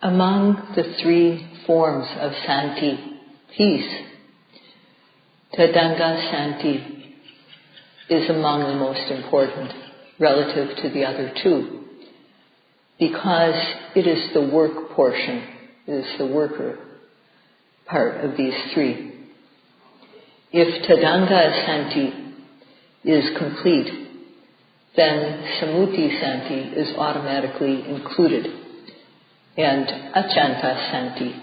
Among the three forms of Santi, peace, Tadanga Santi is among the most important relative to the other two, because it is the work portion, it is the worker part of these three. If Tadanga Santi is complete, then Samuti Santi is automatically included, and Achanta Santi,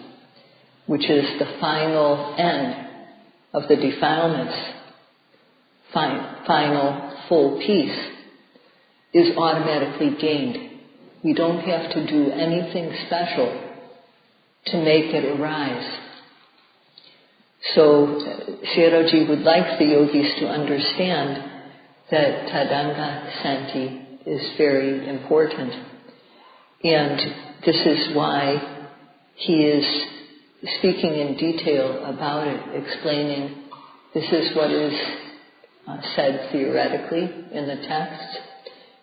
which is the final end of the defilements, final full peace, is automatically gained. We don't have to do anything special to make it arise. So Sayadaw would like the yogis to understand that Tadanga Santi is very important. And this is why he is speaking in detail about it, explaining this is what is said theoretically in the text,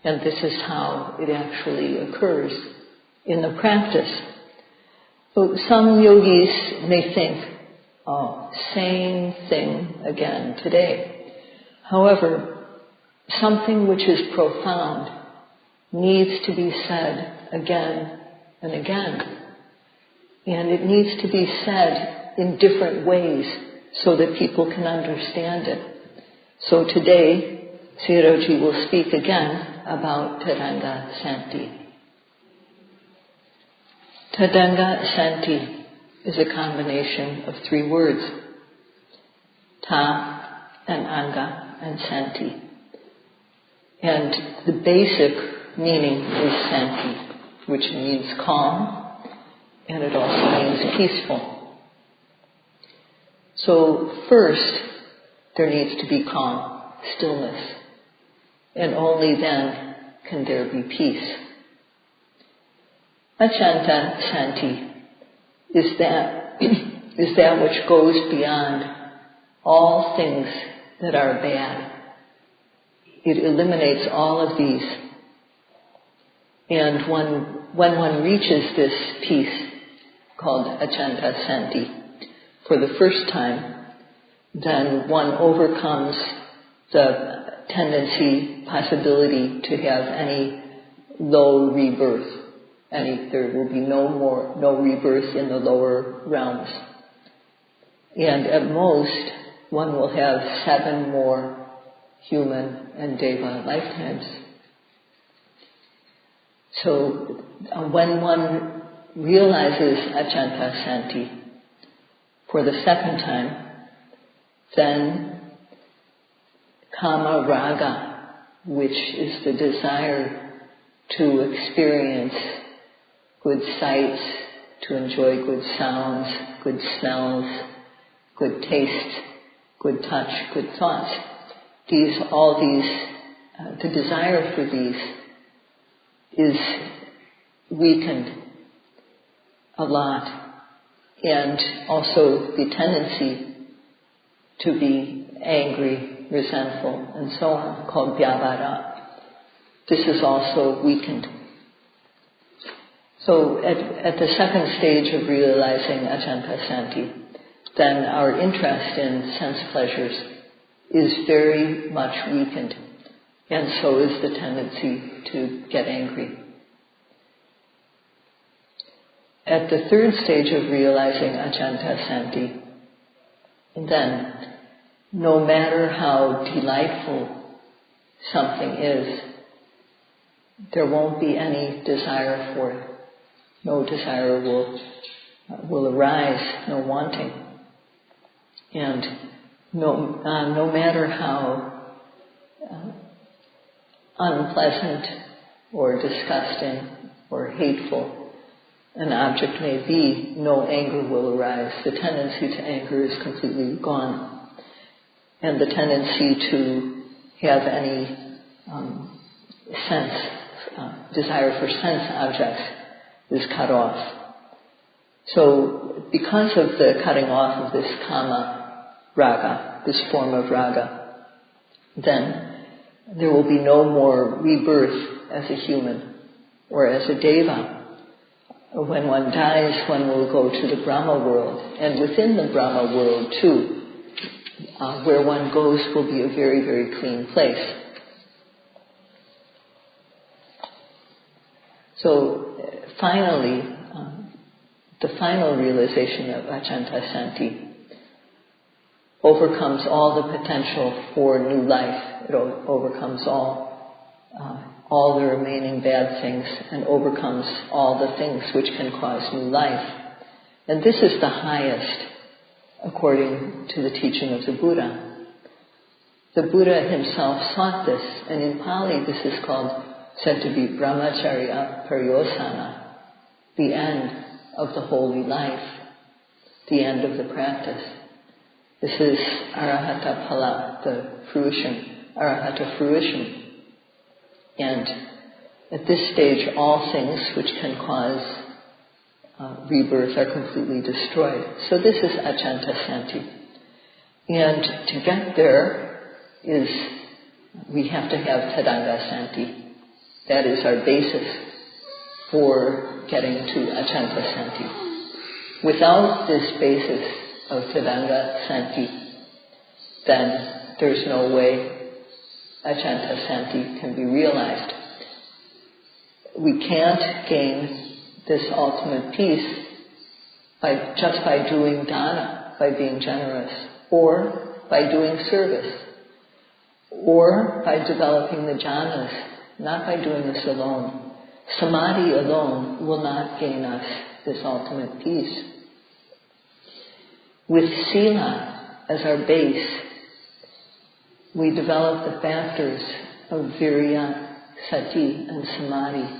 and this is how it actually occurs in the practice. So some yogis may think, oh, same thing again today. However, something which is profound needs to be said again and again. And it needs to be said in different ways so that people can understand it. So today, Sayadaw will speak again about Tadanga Santi. Tadanga Santi is a combination of three words, Ta and Anga and Santi. And the basic meaning is Santi, which means calm, and it also means peaceful. So first, there needs to be calm, stillness, and only then can there be peace. Achanta Santi is that which goes beyond all things that are bad. It eliminates all of these. And when one reaches this peace, called Achanta Santi, for the first time, then one overcomes the tendency, possibility to have any low rebirth. There will be no rebirth in the lower realms. And at most, one will have 7 more human and deva lifetimes. So when one realizes Achanta Santi for the second time, then Kama Raga, which is the desire to experience good sights, to enjoy good sounds, good smells, good tastes, good touch, good thoughts. The desire for these is weakened a lot, and also the tendency to be angry, resentful, and so on, called vyavada. This is also weakened. So at the second stage of realizing Achanta Santi, then our interest in sense pleasures is very much weakened, and so is the tendency to get angry. At the third stage of realizing Achanta Santi, then no matter how delightful something is, there won't be any desire for it. No desire will arise, no wanting. And no matter how unpleasant or disgusting or hateful an object may be, no anger will arise. The tendency to anger is completely gone. And the tendency to have any desire for sense objects is cut off. So because of the cutting off of this kama raga, this form of raga, then there will be no more rebirth as a human or as a deva. when one dies, one will go to the Brahma world. And within the Brahma world, too, where one goes will be a very, very clean place. So, finally, the final realization of Achanta Santi overcomes all the potential for new life. It overcomes all the remaining bad things and overcomes all the things which can cause new life. And this is the highest, according to the teaching of the Buddha. The Buddha himself sought this, and in Pali this is said to be Brahmacharya Pariyosana, the end of the holy life, the end of the practice. This is Arahata Phala, the fruition, Arahata fruition. And at this stage, all things which can cause rebirth are completely destroyed. So this is Achanta Santi. And to get there we have to have Tadanga Santi. That is our basis for getting to Achanta Santi. Without this basis of Tadanga Santi, then there's no way Achanta Santi can be realized. We can't gain this ultimate peace just by doing dana, by being generous, or by doing service, or by developing the jhanas, not by doing this alone. Samadhi alone will not gain us this ultimate peace. With sila as our base, we develop the factors of virya, sati, and samadhi.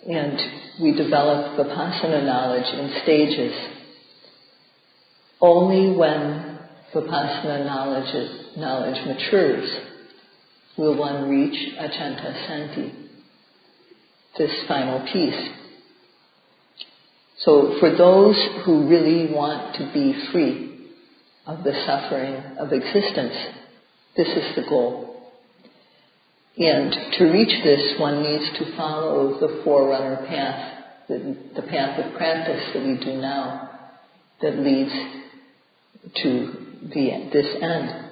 And we develop Vipassana knowledge in stages. Only when Vipassana knowledge matures will one reach Achanta Santi, this final peace. So for those who really want to be free of the suffering of existence, this is the goal. And to reach this, one needs to follow the forerunner path, the path of practice that we do now, that leads to this end.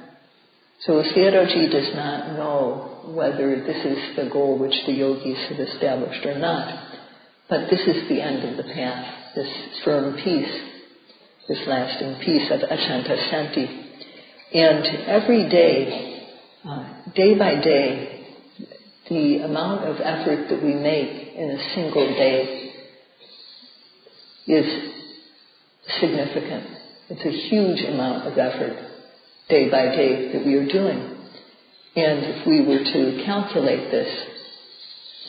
So Sayadaw does not know whether this is the goal which the yogis have established or not, but this is the end of the path, this firm peace, this lasting peace of Achanta Santi. And every day, day by day, the amount of effort that we make in a single day is significant. It's a huge amount of effort, day by day, that we are doing. And if we were to calculate this,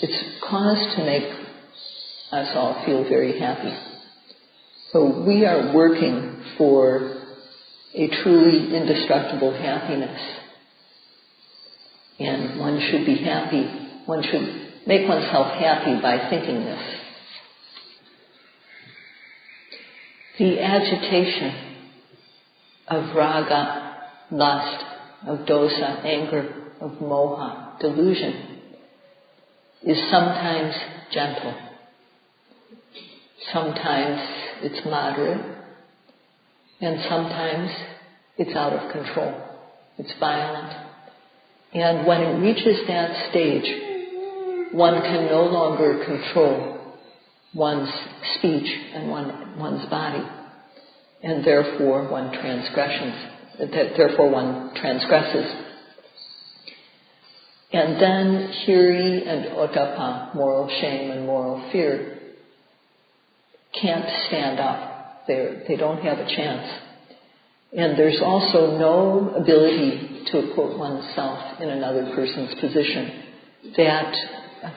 it's cause to make us all feel very happy. So we are working for a truly indestructible happiness. And one should be happy. One should make oneself happy by thinking this. The agitation of raga, lust, of dosa, anger, of moha, delusion, is sometimes gentle. Sometimes it's moderate. And sometimes it's out of control. It's violent. And when it reaches that stage, one can no longer control one's speech and one's body. And therefore one transgresses. And then hiri and ottappa, moral shame and moral fear, can't stand up. They don't have a chance. And there's also no ability to put oneself in another person's position. That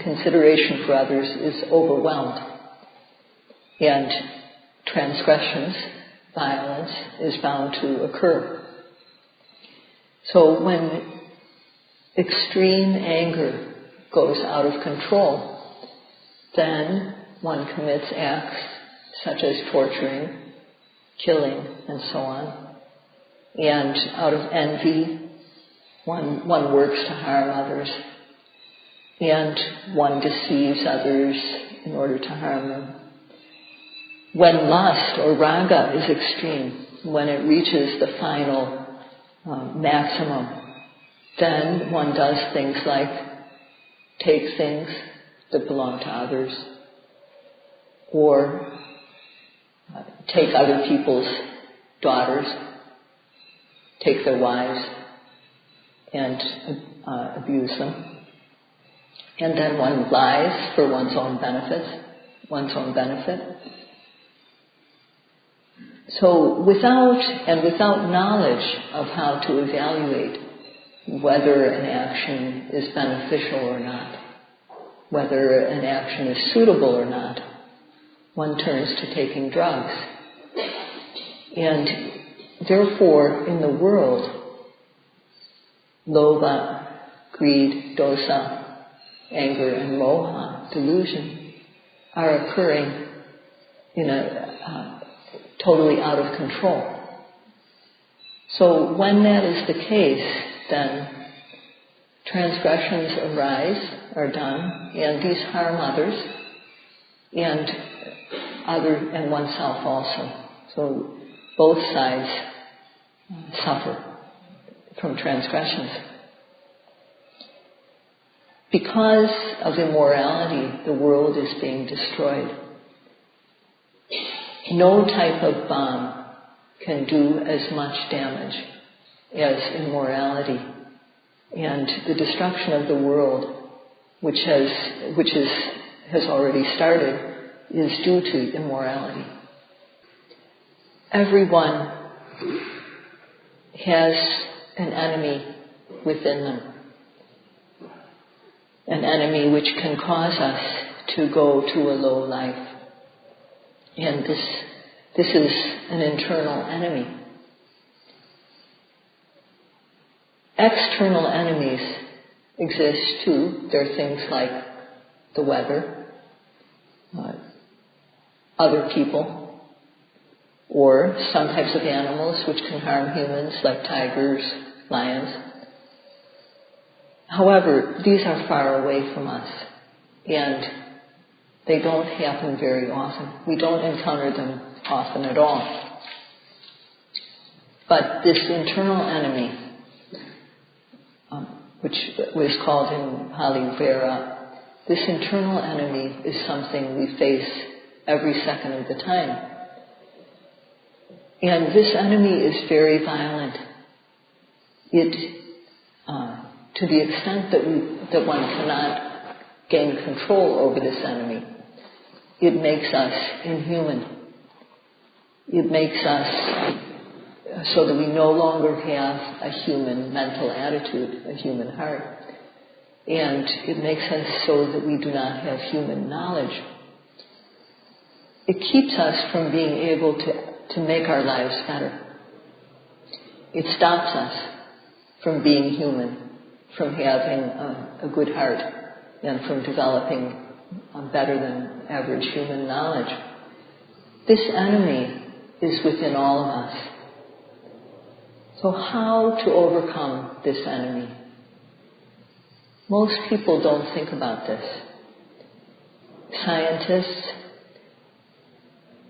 consideration for others is overwhelmed. And transgressions, violence, is bound to occur. So when extreme anger goes out of control, then one commits acts such as torturing, killing, and so on. And out of envy, one works to harm others. and one deceives others in order to harm them. When lust or raga is extreme, when it reaches the final maximum, then one does things like take things that belong to others, or take other people's daughters, take their wives, and abuse them. And then one lies for one's own benefit. So without knowledge of how to evaluate whether an action is beneficial or not, whether an action is suitable or not, one turns to taking drugs. And therefore, in the world, lobha, greed, dosa, anger, and moha, delusion, are occurring in a totally out of control. So when that is the case, then transgressions arise, are done, and these harm others, and oneself also. So both sides suffer from transgressions. Because of immorality, the world is being destroyed. No type of bomb can do as much damage as immorality. And the destruction of the world, which has already started, is due to immorality. Everyone has an enemy within them. An enemy which can cause us to go to a low life. And this is an internal enemy. External enemies exist too. There are things like the weather, other people, or some types of animals which can harm humans, like tigers, lions. However, these are far away from us, and they don't happen very often. We don't encounter them often at all. But this internal enemy, which was called in Pali Vera, this internal enemy is something we face every second of the time. And this enemy is very violent. To the extent that one cannot gain control over this enemy, it makes us inhuman. It makes us so that we no longer have a human mental attitude, a human heart. And it makes us so that we do not have human knowledge. It keeps us from being able to make our lives better. It stops us from being human, from having a good heart, and from developing better than average human knowledge. This enemy is within all of us. So how to overcome this enemy? Most people don't think about this. Scientists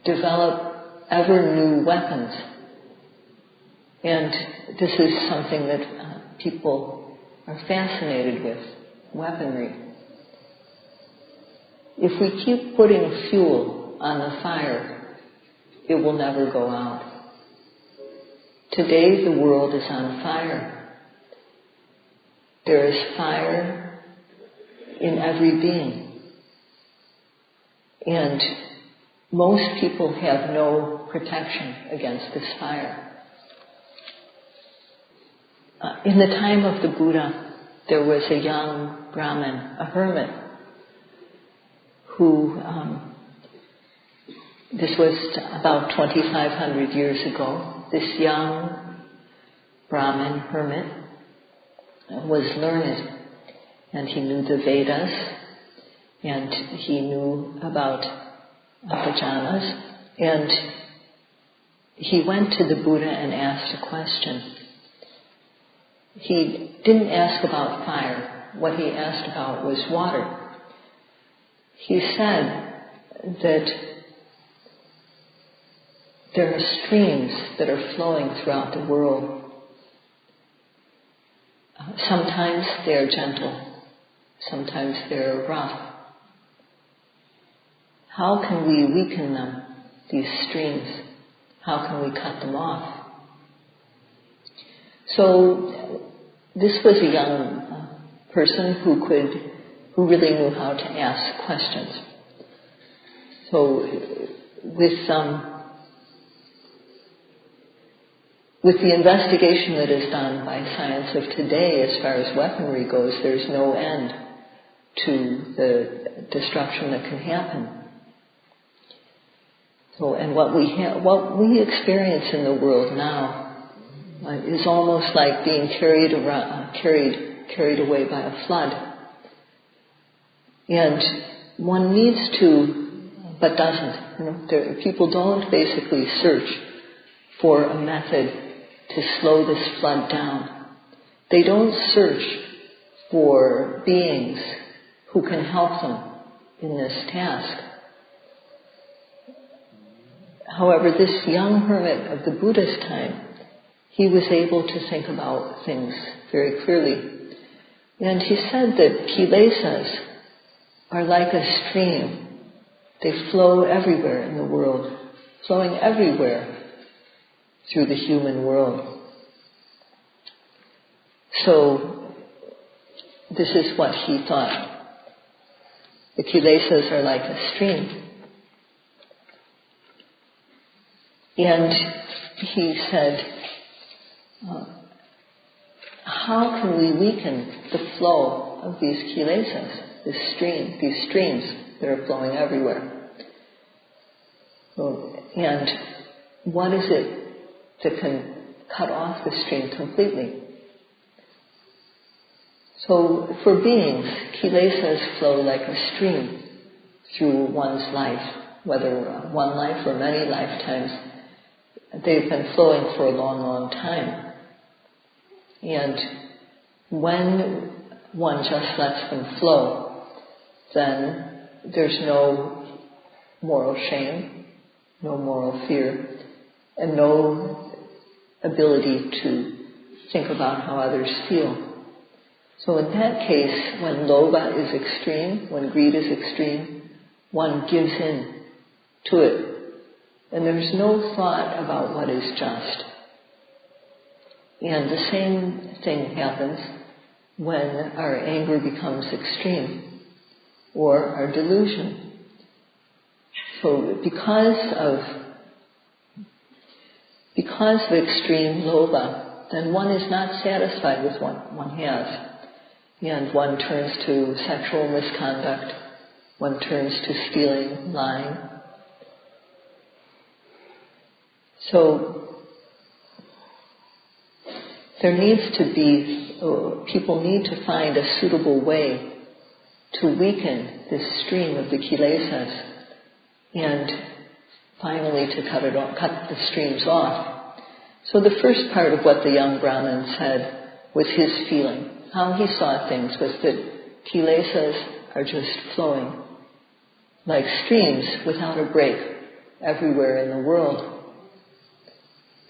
develop ever new weapons. And this is something that people are fascinated with, weaponry. If we keep putting fuel on the fire, it will never go out. Today the world is on fire. There is fire in every being. And most people have no protection against this fire. In the time of the Buddha, there was a young Brahmin, a hermit, who, this was about 2,500 years ago, this young Brahmin hermit was learned, and he knew the Vedas, and he knew about Pajanas, and he went to the Buddha and asked a question. He didn't ask about fire. what he asked about was water. He said that there are streams that are flowing throughout the world. Sometimes they are gentle, sometimes they're rough. How can we weaken them, these streams? How can we cut them off? So this was a young person who really knew how to ask questions. So with the investigation that is done by science of today as far as weaponry goes, there's no end to the destruction that can happen. So, and what we experience in the world now is almost like being carried away by a flood. And one needs to, but doesn't. People don't basically search for a method to slow this flood down. They don't search for beings who can help them in this task. However, this young hermit of the Buddha's time, he was able to think about things very clearly. And he said that kilesas are like a stream. They flow everywhere in the world, flowing everywhere through the human world. So, this is what he thought. The kilesas are like a stream. And he said, how can we weaken the flow of these kilesas, these streams that are flowing everywhere? And what is it that can cut off the stream completely? So for beings, kilesas flow like a stream through one's life, whether one life or many lifetimes. They've been flowing for a long, long time. And when one just lets them flow, then there's no moral shame, no moral fear, and no ability to think about how others feel. So in that case, when lobha is extreme, when greed is extreme, one gives in to it. And there's no thought about what is just. And the same thing happens when our anger becomes extreme, or our delusion. So because of extreme lobha, then one is not satisfied with what one has. And one turns to sexual misconduct, one turns to stealing, lying. So there needs to be, people need to find a suitable way to weaken this stream of the kilesas and finally to cut the streams off. So the first part of what the young Brahmin said was his feeling. How he saw things was that kilesas are just flowing like streams without a break everywhere in the world.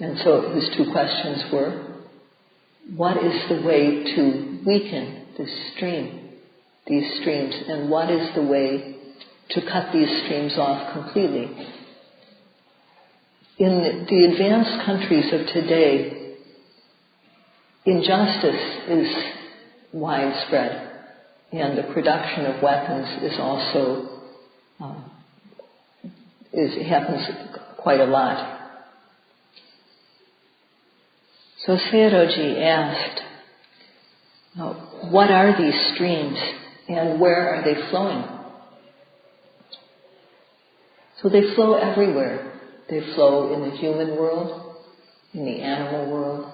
And so his two questions were, what is the way to weaken these streams, and what is the way to cut these streams off completely? In the advanced countries of today, injustice is widespread, and the production of weapons is also happens quite a lot. So Sayadaw asked, what are these streams and where are they flowing? So they flow everywhere. They flow in the human world, in the animal world.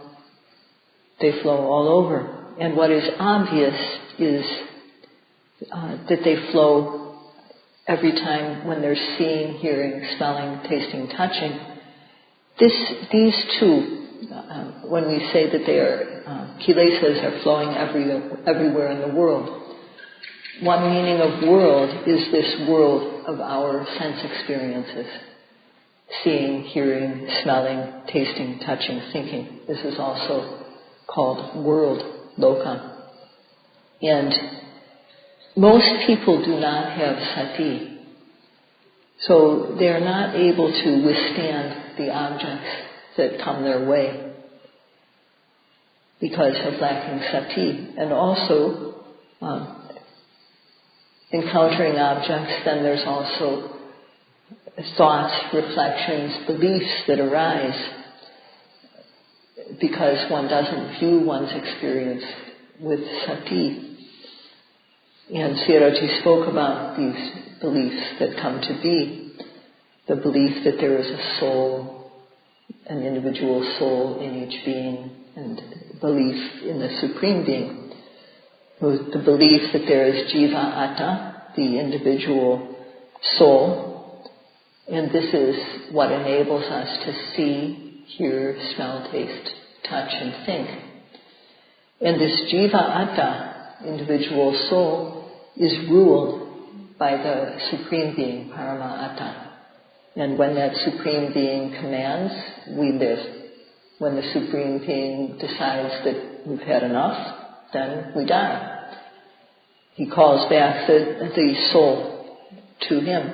They flow all over. And what is obvious is that they flow every time when they're seeing, hearing, smelling, tasting, touching. These two, when we say that they are kilesas are flowing everywhere in the world. One meaning of world is this world of our sense experiences. Seeing, hearing, smelling, tasting, touching, thinking. This is also called world, loka. And most people do not have sati. So they're not able to withstand the objects that come their way because of lacking sati. And also, encountering objects, then there's also thoughts, reflections, beliefs that arise because one doesn't view one's experience with sati. And Sayadaw spoke about these beliefs that come to be. The belief that there is a soul, an individual soul in each being, and belief in the Supreme Being. The belief that there is jiva atta, the individual soul, and this is what enables us to see, hear, smell, taste, touch, and think. And this jiva atta, individual soul, is ruled by the Supreme Being, Parama Atta. And when that Supreme Being commands, we live. When the Supreme Being decides that we've had enough, then we die. He calls back the soul to him.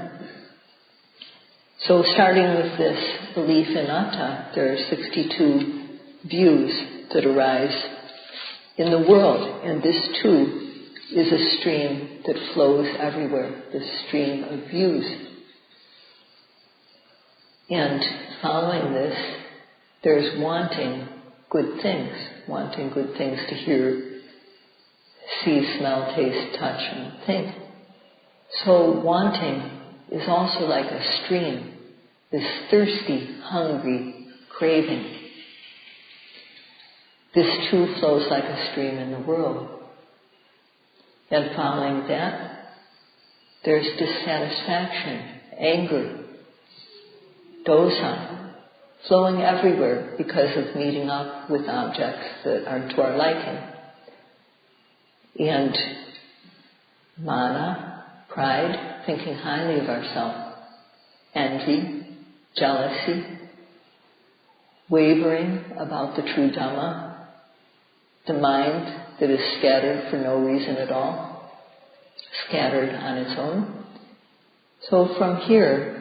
So starting with this belief in Atta, there are 62 views that arise in the world, and this too is a stream that flows everywhere, this stream of views. And following this, there's wanting good things to hear, see, smell, taste, touch, and think. So wanting is also like a stream, this thirsty, hungry craving. This too flows like a stream in the world. And following that, there's dissatisfaction, anger, dosa, flowing everywhere because of meeting up with objects that aren't to our liking. And mana, pride, thinking highly of ourselves, envy, jealousy, wavering about the true Dhamma, the mind that is scattered for no reason at all, scattered on its own. So from here,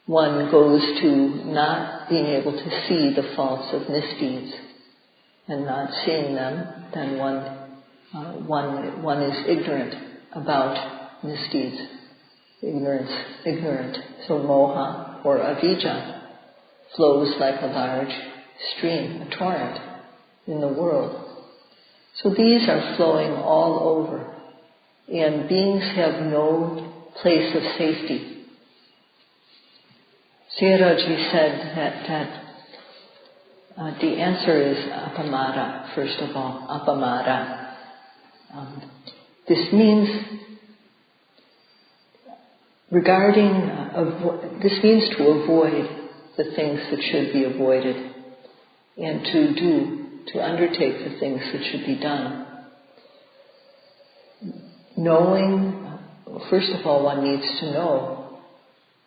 one goes to not being able to see the faults of misdeeds, and not seeing them, then one is ignorant about misdeeds, ignorant. So moha or avijja flows like a large stream, a torrent in the world. So these are flowing all over, and beings have no place of safety. Sayadaw said that the answer is apamada, first of all, apamada. This means to avoid the things that should be avoided, and to undertake the things that should be done. Knowing, first of all, one needs to know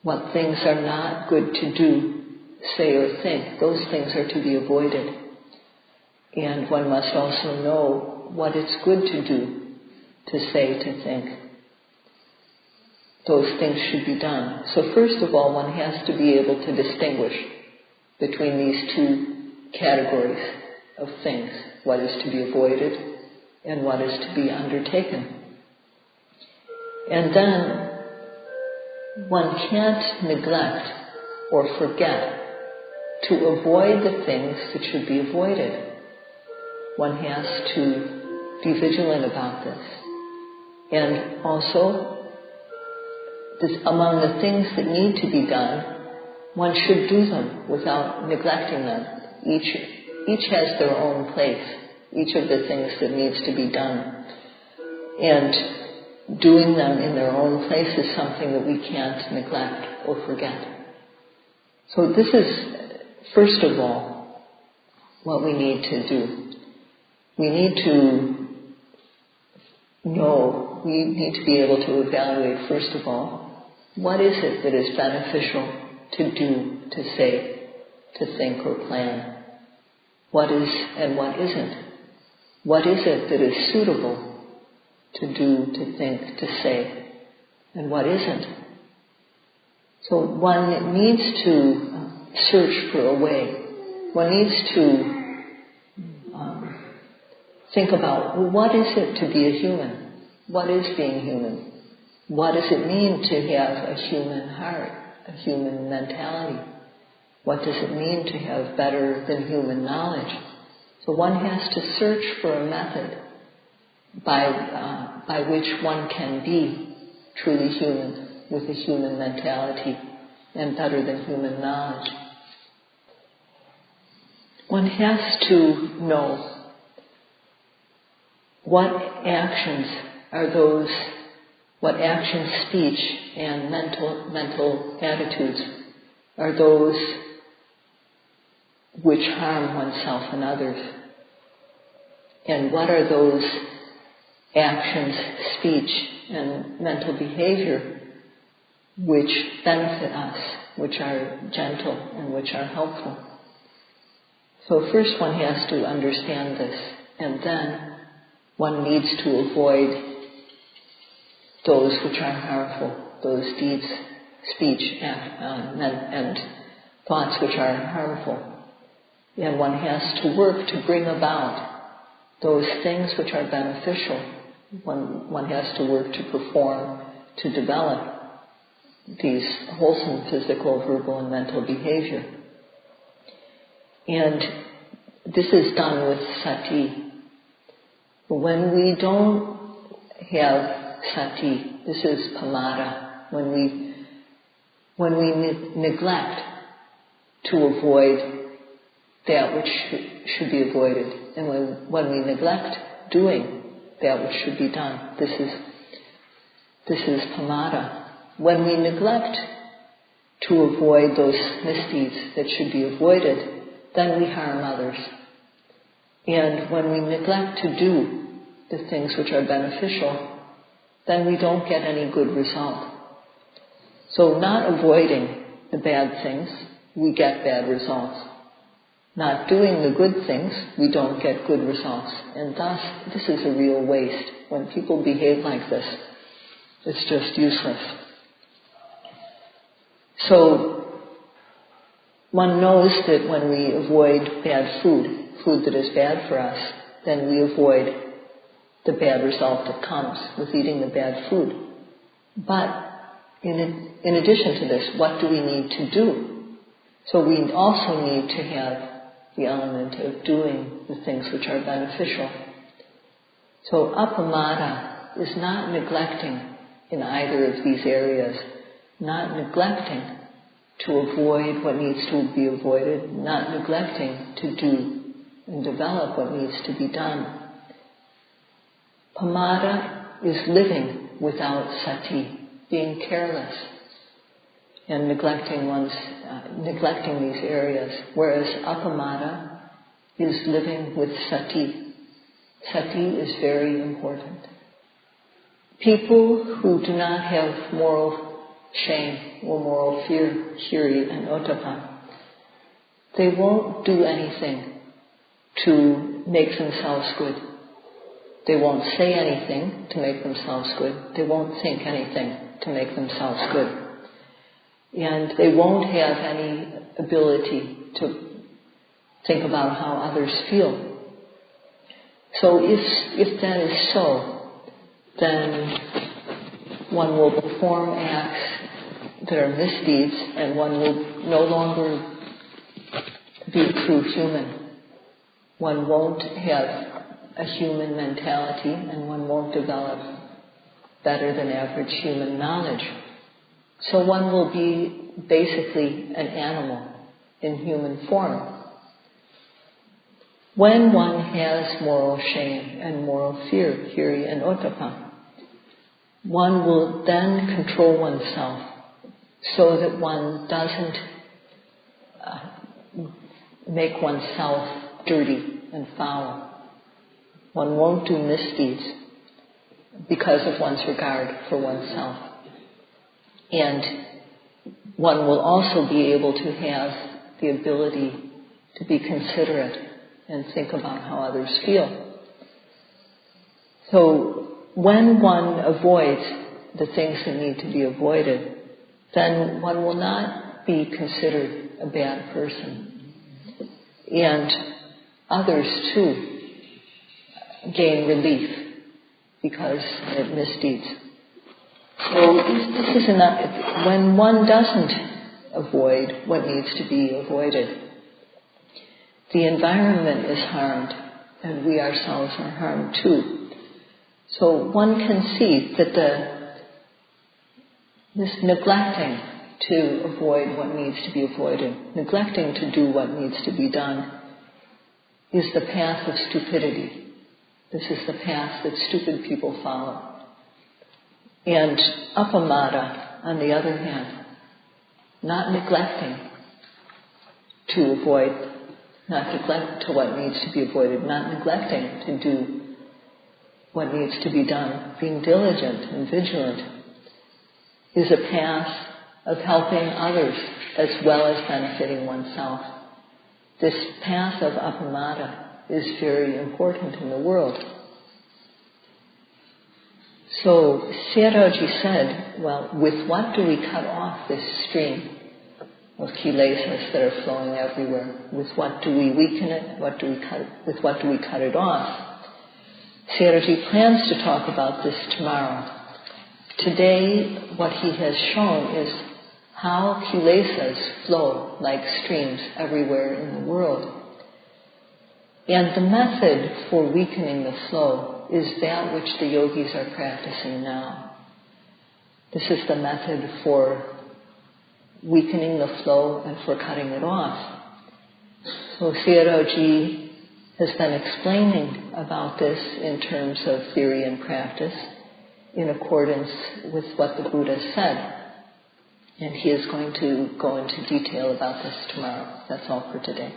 what things are not good to do, say, or think. Those things are to be avoided. And one must also know what it's good to do, to say, to think. Those things should be done. So first of all, one has to be able to distinguish between these two categories of things, what is to be avoided and what is to be undertaken. And then one can't neglect or forget to avoid the things that should be avoided. One has to be vigilant about this. And also, among the things that need to be done, one should do them without neglecting them. Each has their own place, each of the things that needs to be done. And doing them in their own place is something that we can't neglect or forget. So this is, first of all, what we need to do. we need to know, we need to be able to evaluate, first of all, what is it that is beneficial to do, to say, to think or plan? What is and what isn't? What is it that is suitable to do, to think, to say, and what isn't? So one needs to search for a way. One needs to think about, well, what is it to be a human? What is being human? What does it mean to have a human heart, a human mentality? What does it mean to have better than human knowledge? So one has to search for a method by which one can be truly human, with a human mentality and better than human knowledge. One has to know what actions are those, what actions, speech, and mental attitudes are those which harm oneself and others. And what are those actions, speech, and mental behavior which benefit us, which are gentle and which are helpful. So first one has to understand this, and then one needs to avoid those which are harmful, those deeds, speech, and thoughts which are harmful. And one has to work to bring about those things which are beneficial. One has to work to perform, to develop these wholesome physical, verbal, and mental behavior. And this is done with sati. When we don't have sati, this is paṇḍitā, when we neglect to avoid that which should be avoided, and when we neglect doing that which should be done, this is paṇḍitā. When we neglect to avoid those misdeeds that should be avoided, then we harm others. And when we neglect to do the things which are beneficial, then we don't get any good result. So not avoiding the bad things, we get bad results. Not doing the good things, we don't get good results. And thus, this is a real waste. When people behave like this, it's just useless. So, one knows that when we avoid bad food that is bad for us, then we avoid the bad result that comes with eating the bad food. But in addition to this, what do we need to do? So we also need to have the element of doing the things which are beneficial. So apamada is not neglecting in either of these areas, not neglecting to avoid what needs to be avoided, not neglecting to do and develop what needs to be done. Paṇḍitā is living without sati, being careless and neglecting these areas, whereas apamada is living with sati. Sati is very important. People who do not have moral shame or moral fear, hiri and ottappa, they won't do anything to make themselves good. They won't say anything to make themselves good. They won't think anything to make themselves good. And they won't have any ability to think about how others feel. So if that is so, then one will perform acts that are misdeeds, and one will no longer be a true human. One won't have a human mentality, and one won't develop better than average human knowledge. So one will be basically an animal in human form. When one has moral shame and moral fear, hiri and ottappa, one will then control oneself so that one doesn't make oneself dirty and foul. One won't do misdeeds because of one's regard for oneself. And one will also be able to have the ability to be considerate and think about how others feel. So when one avoids the things that need to be avoided, then one will not be considered a bad person. And others too gain relief because of misdeeds. So this is enough. When one doesn't avoid what needs to be avoided, the environment is harmed and we ourselves are harmed too. So one can see that this neglecting to avoid what needs to be avoided, neglecting to do what needs to be done, is the path of stupidity. This is the path that stupid people follow. And apamada, on the other hand, not neglecting to avoid, not neglect to what needs to be avoided, not neglecting to do what needs to be done, being diligent and vigilant, is a path of helping others as well as benefiting oneself. This path of apamada is very important in the world. So Sayadaw said, well, with what do we cut off this stream of kilesas that are flowing everywhere? With what do we weaken it? With what do we cut it off? Sayadaw plans to talk about this tomorrow. Today, what he has shown is how kilesas flow like streams everywhere in the world. And the method for weakening the flow is that which the yogis are practicing now. This is the method for weakening the flow and for cutting it off. So Sayadaw has been explaining about this in terms of theory and practice in accordance with what the Buddha said. And he is going to go into detail about this tomorrow. That's all for today.